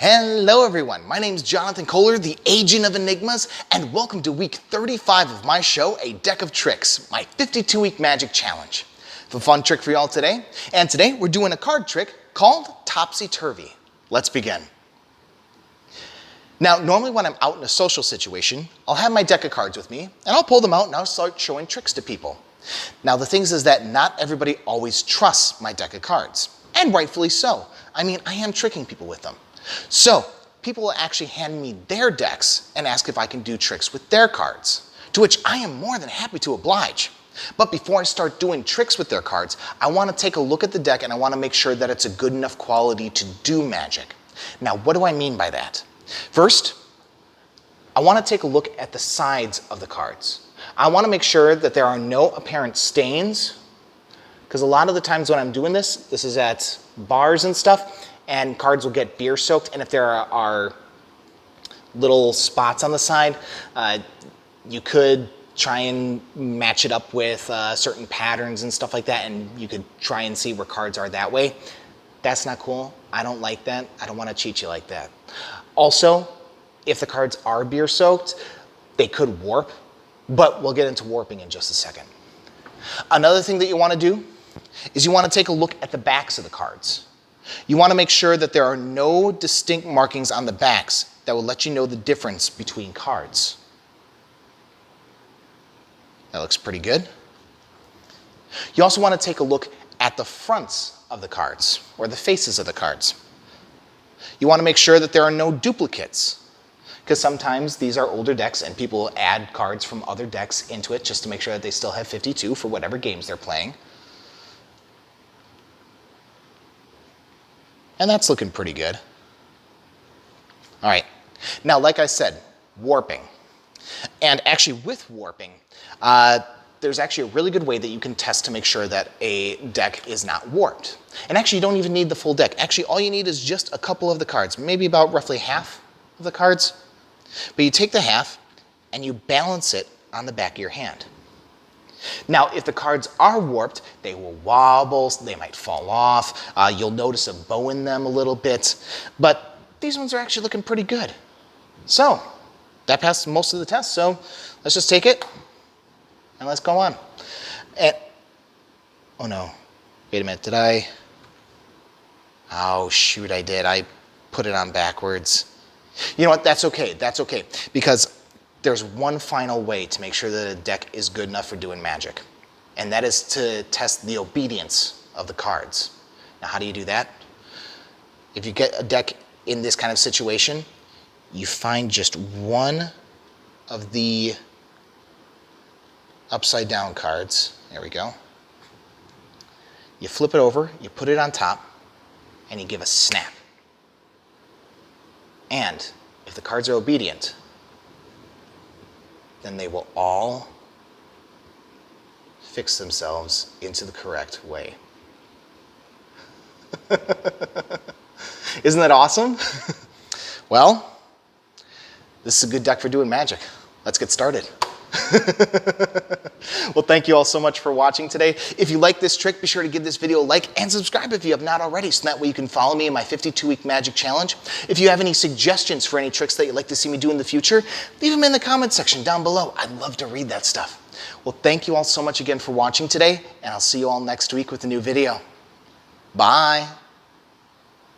Hello everyone, my name is Jonathan Kohler, the agent of Enigmas, and welcome to week 35 of my show, A Deck of Tricks, my 52-week magic challenge. I have a fun trick for y'all today, and today we're doing a card trick called Topsy-Turvy. Let's begin. Now, normally when I'm out in a social situation, I'll have my deck of cards with me, and I'll pull them out and I'll start showing tricks to people. Now, the thing is that not everybody always trusts my deck of cards, and rightfully so. I mean, I am tricking people with them. So, people will actually hand me their decks and ask if I can do tricks with their cards, to which I am more than happy to oblige. But before I start doing tricks with their cards, I want to take a look at the deck and I want to make sure that it's a good enough quality to do magic. Now, what do I mean by that? First, I want to take a look at the sides of the cards. I want to make sure that there are no apparent stains, because a lot of the times when I'm doing this is at bars and stuff, and cards will get beer soaked, and if there are little spots on the side, you could try and match it up with certain patterns and stuff like that, and you could try and see where cards are that way. That's not cool. I don't like that. I don't want to cheat you like that. Also, if the cards are beer soaked, they could warp, but we'll get into warping in just a second. Another thing that you want to do is you want to take a look at the backs of the cards. You want to make sure that there are no distinct markings on the backs that will let you know the difference between cards. That looks pretty good. You also want to take a look at the fronts of the cards, or the faces of the cards. You want to make sure that there are no duplicates, because sometimes these are older decks and people add cards from other decks into it just to make sure that they still have 52 for whatever games they're playing. And that's looking pretty good. All right, now like I said, warping. And actually with warping, there's actually a really good way that you can test to make sure that a deck is not warped. And actually you don't even need the full deck. Actually all you need is just a couple of the cards, maybe about roughly half of the cards. But you take the half and you balance it on the back of your hand. Now, if the cards are warped, they will wobble, they might fall off, you'll notice a bow in them a little bit, but these ones are actually looking pretty good. So, that passed most of the tests, so let's just take it and let's go on. And, oh no, wait a minute, oh shoot, I did. I put it on backwards. You know what, that's okay, because there's one final way to make sure that a deck is good enough for doing magic, and that is to test the obedience of the cards. Now, how do you do that? If you get a deck in this kind of situation, you find just one of the upside down cards. There we go. You flip it over, you put it on top, and you give a snap. And if the cards are obedient, then they will all fix themselves into the correct way. Isn't that awesome? Well, this is a good deck for doing magic. Let's get started. Well, thank you all so much for watching today. If you like this trick, be sure to give this video a like and subscribe if you have not already, so that way you can follow me in my 52-week magic challenge. If you have any suggestions for any tricks that you'd like to see me do in the future, leave them in the comment section down below. I'd love to read that stuff. Well, thank you all so much again for watching today, and I'll see you all next week with a new video. Bye.